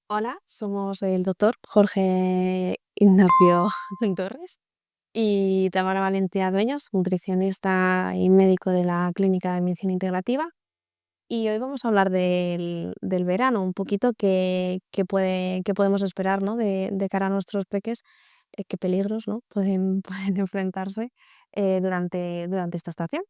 Hola, somos el doctor Jorge Ignacio Torres y Tamara Valencia Dueños, nutricionista y médico de la Clínica de Medicina Integrativa. Y hoy vamos a hablar del verano, un poquito qué podemos esperar, ¿no? De cara a nuestros peques, qué peligros, ¿no? Pueden enfrentarse durante esta estación.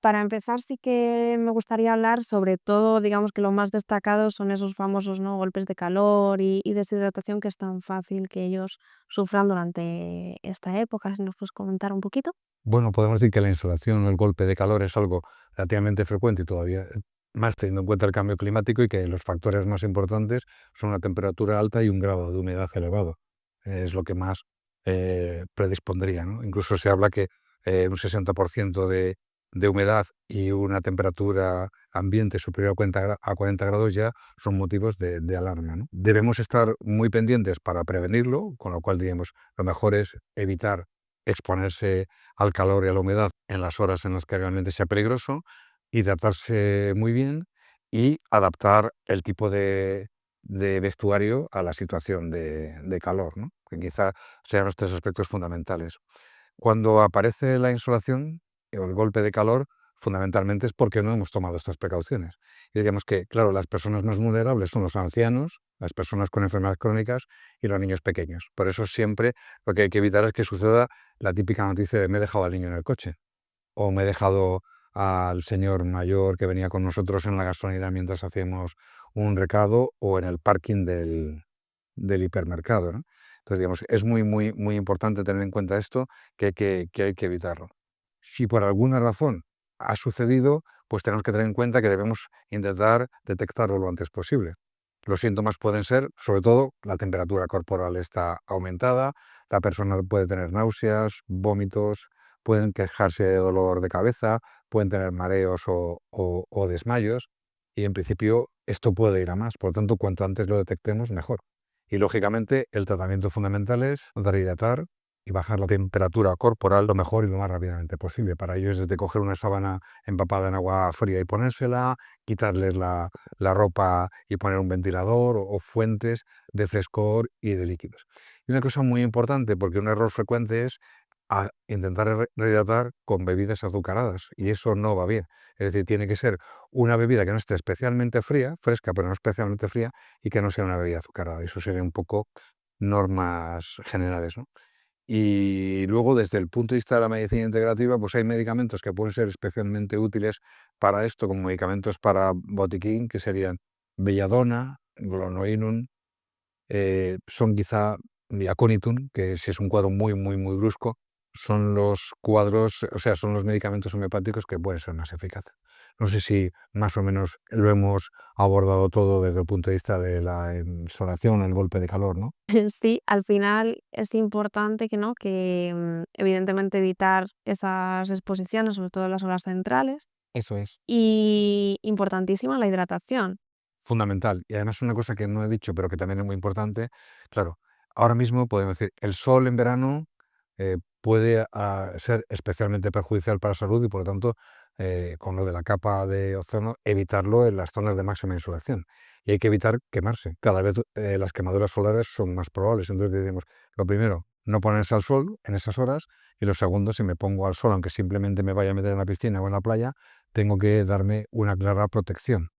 Para empezar, sí que me gustaría hablar sobre todo, digamos que lo más destacado son esos famosos, ¿no? Golpes de calor y deshidratación que es tan fácil que ellos sufran durante esta época. Si nos puedes comentar un poquito. Bueno, podemos decir que la insolación o el golpe de calor es algo relativamente frecuente y todavía más teniendo en cuenta el cambio climático y que los factores más importantes son una temperatura alta y un grado de humedad elevado. Es lo que más predispondría, ¿no? Incluso se habla que un 60% de humedad y una temperatura ambiente superior a 40 grados ya son motivos de alarma, ¿no? Debemos estar muy pendientes para prevenirlo, con lo cual diríamos, lo mejor es evitar exponerse al calor y a la humedad en las horas en las que realmente sea peligroso, hidratarse muy bien y adaptar el tipo de vestuario a la situación de calor, ¿no? Que quizá sean los tres aspectos fundamentales. Cuando aparece la insolación o el golpe de calor, fundamentalmente es porque no hemos tomado estas precauciones. Y diríamos que, claro, las personas más vulnerables son los ancianos, las personas con enfermedades crónicas y los niños pequeños. Por eso siempre lo que hay que evitar es que suceda la típica noticia de me he dejado al niño en el coche o me he dejado al señor mayor que venía con nosotros en la gasolinera mientras hacíamos un recado o en el parking del hipermercado, ¿no? Entonces, digamos, es muy, muy, muy importante tener en cuenta esto, que hay que evitarlo. Si por alguna razón ha sucedido, pues tenemos que tener en cuenta que debemos intentar detectarlo lo antes posible. Los síntomas pueden ser, sobre todo, la temperatura corporal está aumentada, la persona puede tener náuseas, vómitos, pueden quejarse de dolor de cabeza, pueden tener mareos o desmayos, y en principio esto puede ir a más. Por lo tanto, cuanto antes lo detectemos, mejor. Y lógicamente, el tratamiento fundamental es dar hidratar y bajar la temperatura corporal lo mejor y lo más rápidamente posible. Para ello es desde coger una sábana empapada en agua fría y ponérsela, quitarles la ropa y poner un ventilador o fuentes de frescor y de líquidos. Y una cosa muy importante, porque un error frecuente es intentar rehidratar con bebidas azucaradas y eso no va bien. Es decir, tiene que ser una bebida que no esté especialmente fría, fresca, pero no especialmente fría, y que no sea una bebida azucarada. Eso sería un poco normas generales, ¿no? Y luego, desde el punto de vista de la medicina integrativa, pues hay medicamentos que pueden ser especialmente útiles para esto, como medicamentos para botiquín, que serían belladona, glonoinum, son quizá aconitum, que si es un cuadro muy, muy, muy brusco, son los cuadros, o sea, son los medicamentos homeopáticos que pueden ser más eficaces. No sé si más o menos lo hemos abordado todo desde el punto de vista de la insolación, el golpe de calor, ¿no? Sí, al final es importante que, ¿no? Que evidentemente evitar esas exposiciones, sobre todo en las horas centrales, Eso es. y importantísima la hidratación. Fundamental. Y además una cosa que no he dicho, pero que también es muy importante, claro, ahora mismo podemos decir, el sol en verano puede ser especialmente perjudicial para la salud y por lo tanto, con lo de la capa de ozono, evitarlo en las zonas de máxima insolación. Y hay que evitar quemarse. Cada vez las quemaduras solares son más probables. Entonces decimos, lo primero, no ponerse al sol en esas horas y lo segundo, si me pongo al sol, aunque simplemente me vaya a meter en la piscina o en la playa, tengo que darme una clara protección.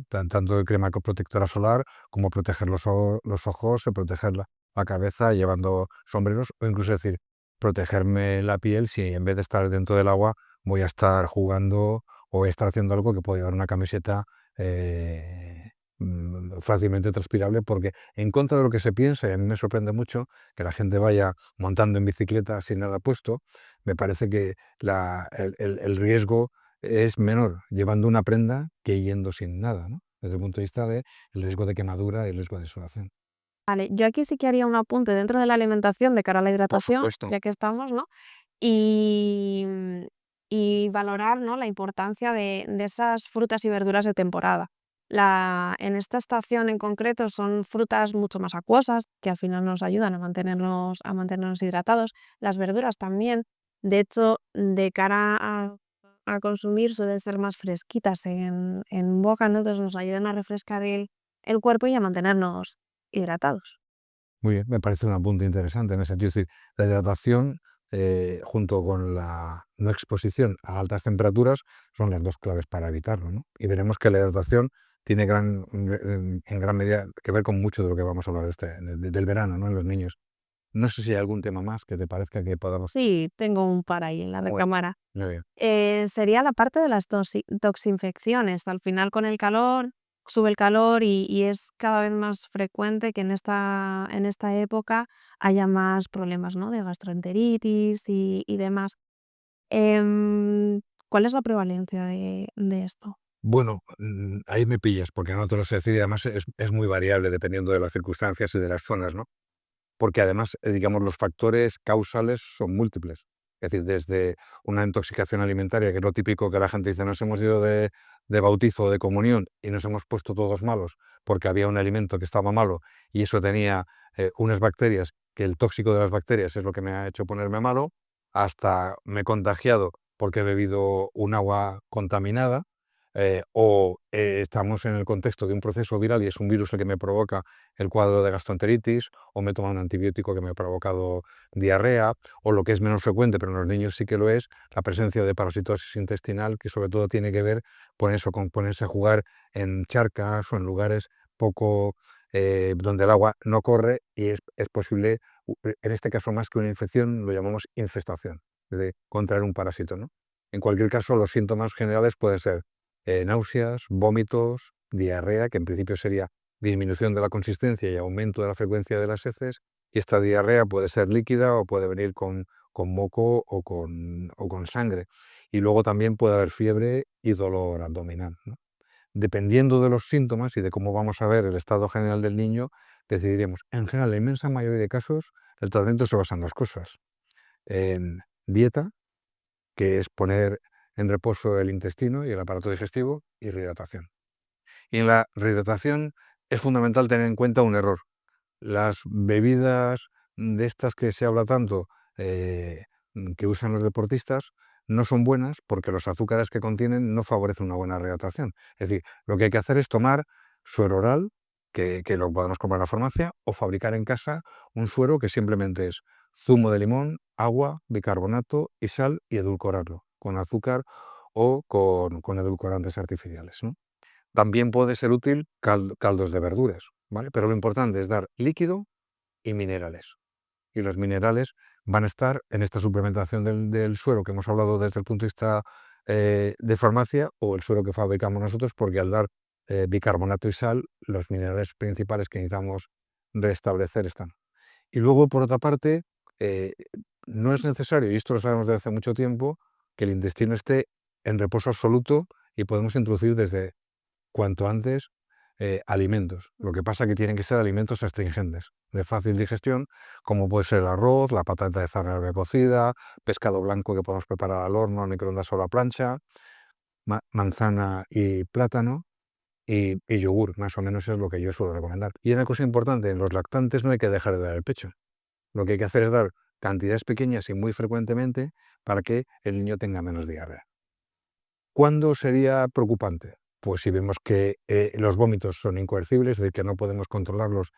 Tanto de crema protectora solar como proteger los ojos, proteger la cabeza llevando sombreros o incluso decir, protegerme la piel si en vez de estar dentro del agua voy a estar jugando o voy a estar haciendo algo que puedo llevar una camiseta fácilmente transpirable, porque en contra de lo que se piensa, y a mí me sorprende mucho que la gente vaya montando en bicicleta sin nada puesto, me parece que el riesgo es menor llevando una prenda que yendo sin nada, ¿no? Desde el punto de vista del riesgo de quemadura y el riesgo de insolación. Vale, yo aquí sí que haría un apunte dentro de la alimentación de cara a la Por hidratación, supuesto. ya que estamos, ¿no? Y, y valorar, ¿no? La importancia de esas frutas y verduras de temporada. En esta estación en concreto son frutas mucho más acuosas, que al final nos ayudan a mantenernos hidratados. Las verduras también. De hecho, de cara a consumir suelen ser más fresquitas en boca, ¿no? Entonces nos ayudan a refrescar el cuerpo y a mantenernos hidratados. Muy bien, me parece un apunte interesante en ese sentido. Es decir, la hidratación, junto con la no exposición a altas temperaturas, son las dos claves para evitarlo, ¿no? Y veremos que la hidratación tiene en gran medida que ver con mucho de lo que vamos a hablar del verano, ¿no? En los niños. No sé si hay algún tema más que te parezca que podamos... Sí, tengo un par ahí en la Muy recámara. muy bien. Sería la parte de las toxinfecciones. Al final con el calor, sube el calor y es cada vez más frecuente que en esta época haya más problemas, ¿no? De gastroenteritis y demás. Em, ¿Cuál es la prevalencia de esto? Bueno, ahí me pillas, porque no te lo sé decir, y además es muy variable dependiendo de las circunstancias y de las zonas, ¿no? Porque además, digamos, los factores causales son múltiples. Es decir, desde una intoxicación alimentaria, que es lo típico que la gente dice, nos hemos ido de bautizo o de comunión y nos hemos puesto todos malos porque había un alimento que estaba malo y eso tenía unas bacterias, que el tóxico de las bacterias es lo que me ha hecho ponerme malo, hasta me he contagiado porque he bebido un agua contaminada, estamos en el contexto de un proceso viral y es un virus el que me provoca el cuadro de gastroenteritis, o me he tomado un antibiótico que me ha provocado diarrea, o lo que es menos frecuente, pero en los niños sí que lo es, la presencia de parasitosis intestinal, que sobre todo tiene que ver con eso, con ponerse a jugar en charcas o en lugares poco donde el agua no corre y es posible, en este caso más que una infección, lo llamamos infestación, de contraer un parásito, ¿no? En cualquier caso, los síntomas generales pueden ser náuseas, vómitos, diarrea, que en principio sería disminución de la consistencia y aumento de la frecuencia de las heces, y esta diarrea puede ser líquida o puede venir con moco o con sangre. Y luego también puede haber fiebre y dolor abdominal, ¿no? Dependiendo de los síntomas y de cómo vamos a ver el estado general del niño, decidiremos. En general, la inmensa mayoría de casos, el tratamiento se basa en dos cosas. En dieta, que es poner en reposo el intestino y el aparato digestivo, y rehidratación. Y en la rehidratación es fundamental tener en cuenta un error. Las bebidas de estas que se habla tanto, que usan los deportistas, no son buenas porque los azúcares que contienen no favorecen una buena rehidratación. Es decir, lo que hay que hacer es tomar suero oral, que lo podemos comprar en la farmacia, o fabricar en casa un suero que simplemente es zumo de limón, agua, bicarbonato y sal, y edulcorarlo con azúcar o con edulcorantes artificiales, ¿no? También puede ser útil caldos de verduras, ¿vale? Pero lo importante es dar líquido y minerales. Y los minerales van a estar en esta suplementación del suero que hemos hablado desde el punto de vista de farmacia, o el suero que fabricamos nosotros, porque al dar bicarbonato y sal, los minerales principales que necesitamos restablecer están. Y luego, por otra parte, eh, no es necesario, y esto lo sabemos desde hace mucho tiempo, que el intestino esté en reposo absoluto, y podemos introducir desde cuanto antes alimentos. Lo que pasa es que tienen que ser alimentos astringentes, de fácil digestión, como puede ser el arroz, la patata de zanahoria cocida, pescado blanco que podemos preparar al horno, al microondas o a la plancha, manzana y plátano, y yogur, más o menos es lo que yo suelo recomendar. Y una cosa importante, en los lactantes no hay que dejar de dar el pecho. Lo que hay que hacer es dar cantidades pequeñas y muy frecuentemente para que el niño tenga menos diarrea. ¿Cuándo sería preocupante? Pues si vemos que los vómitos son incoercibles, es decir, que no podemos controlarlos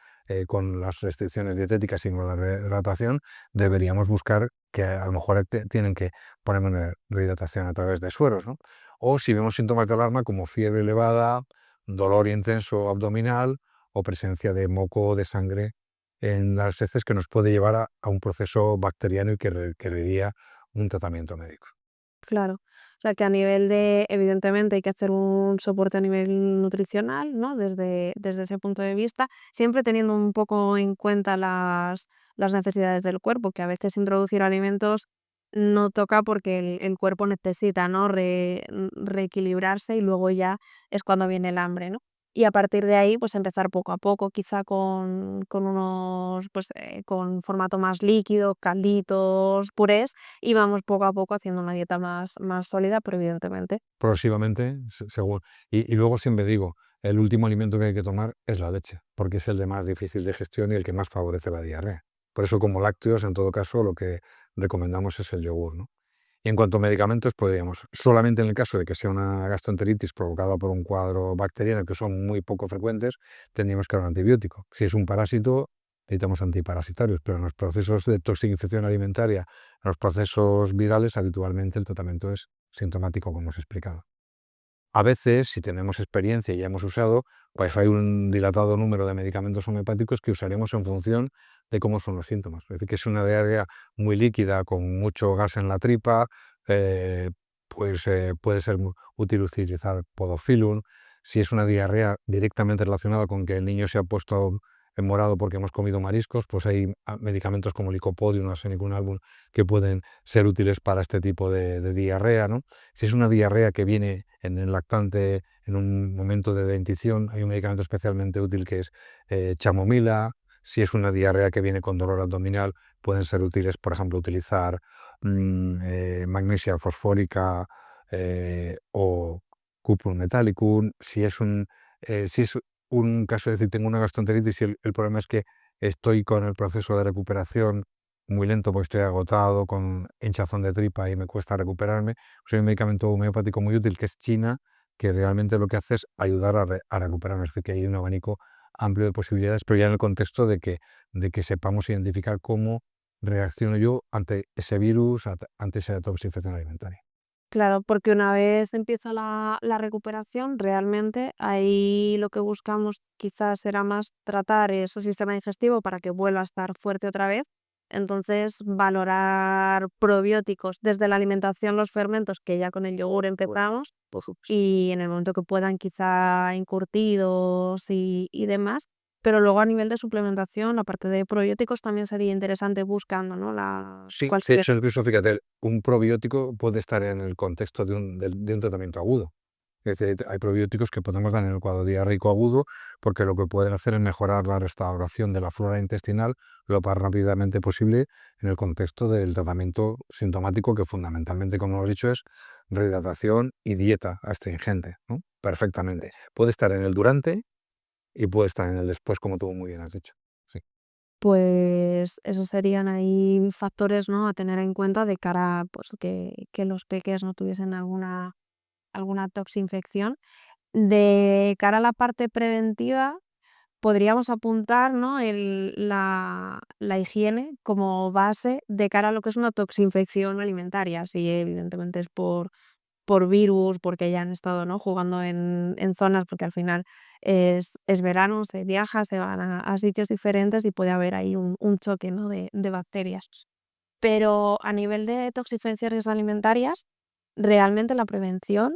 con las restricciones dietéticas y con la rehidratación, deberíamos buscar que a lo mejor tienen que ponerme una rehidratación a través de sueros, ¿no? O si vemos síntomas de alarma como fiebre elevada, dolor intenso abdominal o presencia de moco o de sangre en las heces, que nos puede llevar a un proceso bacteriano y que requeriría un tratamiento médico. Claro. O sea, que a nivel de evidentemente hay que hacer un soporte a nivel nutricional, ¿no? Desde ese punto de vista, siempre teniendo un poco en cuenta las necesidades del cuerpo, que a veces introducir alimentos no toca porque el cuerpo necesita, ¿no? Reequilibrarse y luego ya es cuando viene el hambre, ¿no? Y a partir de ahí, pues empezar poco a poco, quizá con unos, pues, con formato más líquido, calditos, purés, y vamos poco a poco haciendo una dieta más sólida, pero evidentemente. Progresivamente, según. Y luego siempre digo, el último alimento que hay que tomar es la leche, porque es el de más difícil de gestión y el que más favorece la diarrea. Por eso, como lácteos, en todo caso, lo que recomendamos es el yogur, ¿no? Y en cuanto a medicamentos, podríamos, solamente en el caso de que sea una gastroenteritis provocada por un cuadro bacteriano, que son muy poco frecuentes, tendríamos que dar un antibiótico. Si es un parásito, necesitamos antiparasitarios, pero en los procesos de toxicidad alimentaria, en los procesos virales, habitualmente el tratamiento es sintomático, como os he explicado. A veces, si tenemos experiencia y ya hemos usado, pues hay un dilatado número de medicamentos homeopáticos que usaremos en función de cómo son los síntomas. Es decir, que es una diarrea muy líquida, con mucho gas en la tripa, pues puede ser útil utilizar podofilum. Si es una diarrea directamente relacionada con que el niño se ha puesto en morado porque hemos comido mariscos, pues hay medicamentos como licopodium, arsenicum que pueden ser útiles para este tipo de diarrea, ¿no? Si es una diarrea que viene en el lactante en un momento de dentición, hay un medicamento especialmente útil que es chamomila. Si es una diarrea que viene con dolor abdominal, pueden ser útiles, por ejemplo, utilizar magnesia fosfórica o cuprum metallicum. Si es un caso de decir, tengo una gastroenteritis y el problema es que estoy con el proceso de recuperación muy lento porque estoy agotado, con hinchazón de tripa y me cuesta recuperarme, pues hay un medicamento homeopático muy útil que es China, que realmente lo que hace es ayudar a recuperarme. Es decir, que hay un abanico amplio de posibilidades, pero ya en el contexto de que sepamos identificar cómo reacciono yo ante ese virus, ante esa toxificación alimentaria. Claro, porque una vez empieza la recuperación, realmente ahí lo que buscamos quizás será más tratar ese sistema digestivo para que vuelva a estar fuerte otra vez. Entonces, valorar probióticos desde la alimentación, los fermentos, que ya con el yogur empezamos, Por supuesto. y en el momento que puedan quizá encurtidos y demás. Pero luego a nivel de suplementación, aparte de probióticos, también sería interesante buscando, ¿no? Sí, Cuál de sería. hecho, incluso fíjate, un probiótico puede estar en el contexto de un tratamiento agudo. Es decir, hay probióticos que podemos dar en el cuadro diarreico agudo porque lo que pueden hacer es mejorar la restauración de la flora intestinal lo más rápidamente posible en el contexto del tratamiento sintomático, que fundamentalmente, como hemos dicho, es rehidratación y dieta astringente, ¿no? Perfectamente. Puede estar en el durante y puede estar en el después, como tú muy bien has dicho. Sí. Pues esos serían ahí factores, ¿no?, a tener en cuenta de cara, pues, que los peques no tuviesen alguna toxinfección. De cara a la parte preventiva, podríamos apuntar, ¿no?, la higiene como base de cara a lo que es una toxinfección alimentaria. Si evidentemente es por virus, porque ya han estado, ¿no?, jugando en zonas, porque al final es verano, se viaja, se van a sitios diferentes y puede haber ahí un choque, ¿no?, de bacterias. Pero a nivel de toxificaciones alimentarias, realmente la prevención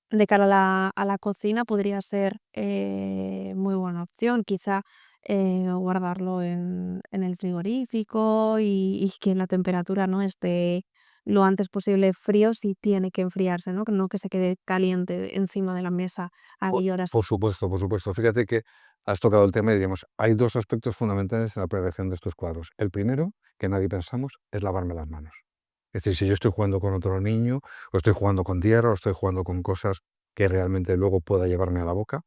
de cara a la cocina podría ser, muy buena opción. Quizá, guardarlo en el frigorífico y que la temperatura, ¿no?, esté lo antes posible frío si tiene que enfriarse, ¿no? Que no que se quede caliente encima de la mesa Por ahí horas. por supuesto, por supuesto. Fíjate que has tocado el tema y diríamos, hay dos aspectos fundamentales en la prevención de estos cuadros. El primero, que nadie pensamos, es lavarme las manos. Es decir, si yo estoy jugando con otro niño, o estoy jugando con tierra, o estoy jugando con cosas que realmente luego pueda llevarme a la boca,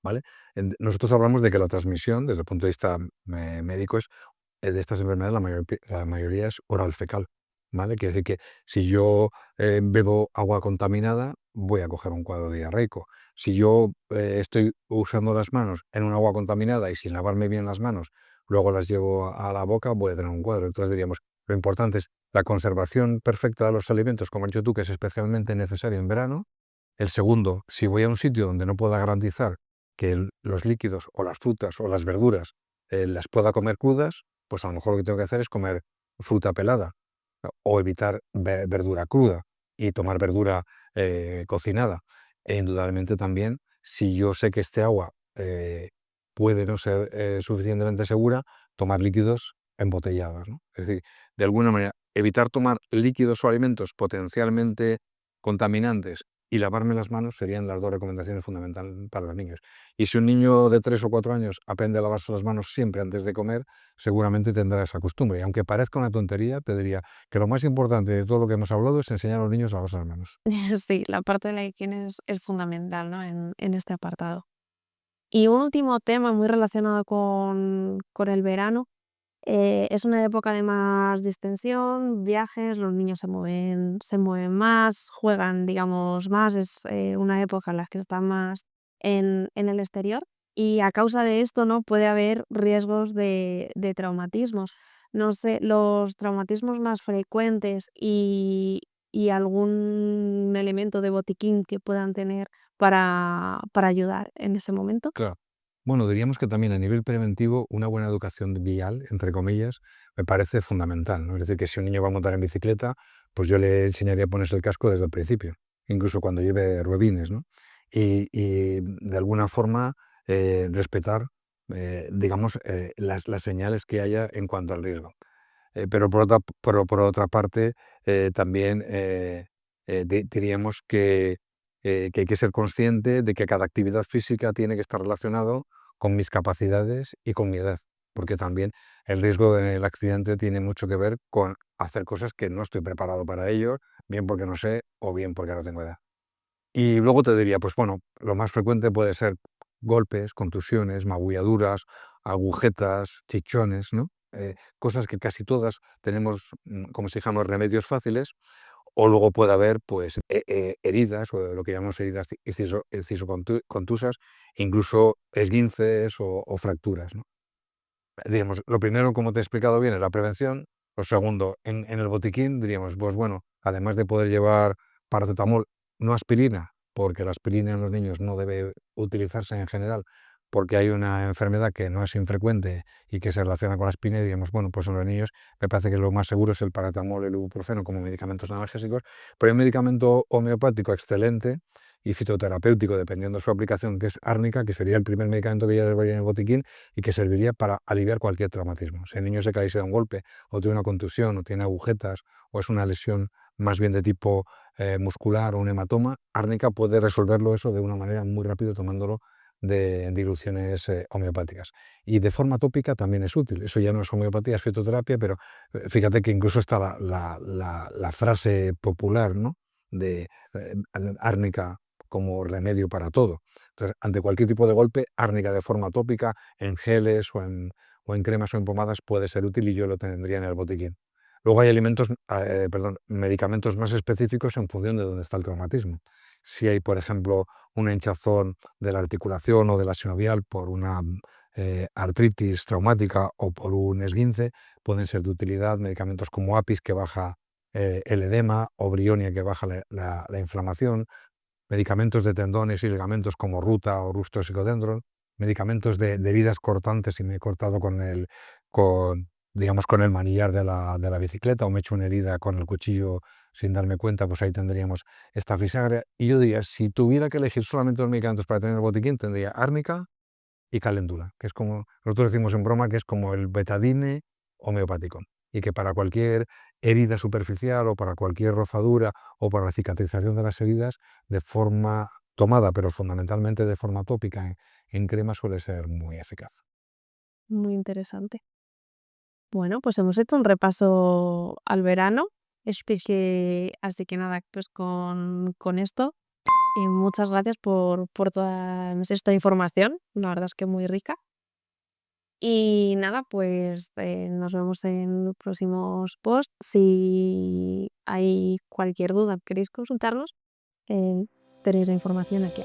¿vale? Nosotros hablamos de que la transmisión, desde el punto de vista médico, es de estas enfermedades, la mayoría es oral fecal, ¿vale? Quiere decir que si yo bebo agua contaminada, voy a coger un cuadro diarreico. Si yo estoy usando las manos en un agua contaminada y sin lavarme bien las manos, luego las llevo a la boca, voy a tener un cuadro. Entonces diríamos, lo importante es la conservación perfecta de los alimentos, como has dicho tú, que es especialmente necesario en verano. El segundo, si voy a un sitio donde no pueda garantizar que los líquidos o las frutas o las verduras las pueda comer crudas, pues a lo mejor lo que tengo que hacer es comer fruta pelada, ¿no? O evitar verdura cruda y tomar verdura cocinada. E indudablemente también, si yo sé que este agua puede no ser suficientemente segura, tomar líquidos embotellados, ¿no? Es decir, de alguna manera, evitar tomar líquidos o alimentos potencialmente contaminantes y lavarme las manos serían las dos recomendaciones fundamentales para los niños. Y si un niño de 3 o 4 años aprende a lavarse las manos siempre antes de comer, seguramente tendrá esa costumbre. Y aunque parezca una tontería, te diría que lo más importante de todo lo que hemos hablado es enseñar a los niños a lavarse las manos. Sí, la parte de la higiene es fundamental, ¿no?, en este apartado. Y un último tema muy relacionado con el verano. Es una época de más distensión, viajes, los niños se mueven más, juegan, digamos, más, es, una época en la que están más en el exterior y a causa de esto, ¿no?, puede haber riesgos de traumatismos. No sé, los traumatismos más frecuentes y algún elemento de botiquín que puedan tener para ayudar en ese momento. Claro. Bueno, diríamos que también a nivel preventivo una buena educación vial, entre comillas, me parece fundamental, ¿no? Es decir, que si un niño va a montar en bicicleta, pues yo le enseñaría a ponerse el casco desde el principio, incluso cuando lleve ruedines, ¿no? Y de alguna forma respetar, digamos, las señales que haya en cuanto al riesgo. Por otra parte, también diríamos que hay que ser consciente de que cada actividad física tiene que estar relacionado con mis capacidades y con mi edad, porque también el riesgo del accidente tiene mucho que ver con hacer cosas que no estoy preparado para ello, bien porque no sé o bien porque no tengo edad. Y luego te diría, pues bueno, lo más frecuente puede ser golpes, contusiones, magulladuras, agujetas, chichones, ¿no? Cosas que casi todas tenemos, como si dijéramos, remedios fáciles, o luego puede haber pues heridas, o lo que llamamos heridas contusas, incluso esguinces o fracturas, ¿no? Digamos, lo primero, como te he explicado bien, es la prevención. Lo segundo, en el botiquín, diríamos, pues bueno, además de poder llevar paracetamol, no aspirina, porque la aspirina en los niños no debe utilizarse en general, porque hay una enfermedad que no es infrecuente y que se relaciona con la aspirina, y diríamos, bueno, pues en los niños me parece que lo más seguro es el paracetamol, el ibuprofeno como medicamentos analgésicos, pero hay un medicamento homeopático excelente y fitoterapéutico, dependiendo de su aplicación, que es árnica, que sería el primer medicamento que ya llevaría en el botiquín, y que serviría para aliviar cualquier traumatismo. Si el niño se cae y se da un golpe, o tiene una contusión, o tiene agujetas, o es una lesión más bien de tipo muscular o un hematoma, árnica puede resolverlo eso de una manera muy rápida tomándolo de diluciones homeopáticas. Y de forma tópica también es útil. Eso ya no es homeopatía, es fitoterapia, pero fíjate que incluso está la frase popular, ¿no?, de árnica como remedio para todo. Entonces, ante cualquier tipo de golpe, árnica de forma tópica, en geles o en cremas o en pomadas puede ser útil y yo lo tendría en el botiquín. Luego hay medicamentos más específicos en función de dónde está el traumatismo. Si hay, por ejemplo, una hinchazón de la articulación o de la sinovial por una artritis traumática o por un esguince, pueden ser de utilidad medicamentos como Apis, que baja el edema, o Brionia, que baja la inflamación, medicamentos de tendones y ligamentos como Ruta o Rustosicodendron, medicamentos de heridas cortantes, si me he cortado digamos, con el manillar de la bicicleta, o me he hecho una herida con el cuchillo sin darme cuenta, pues ahí tendríamos esta fisagria. Y yo diría, si tuviera que elegir solamente dos medicamentos para tener el botiquín, tendría árnica y caléndula, que es como, nosotros decimos en broma, que es como el betadine homeopático, y que para cualquier herida superficial o para cualquier rozadura o para la cicatrización de las heridas, de forma tomada, pero fundamentalmente de forma tópica en crema, suele ser muy eficaz. Muy interesante. Bueno, pues hemos hecho un repaso al verano. Así que nada, pues con esto, muchas gracias por toda esta información. La verdad es que muy rica. Y nada, pues nos vemos en los próximos posts. Si hay cualquier duda, queréis consultarnos, tenéis la información aquí.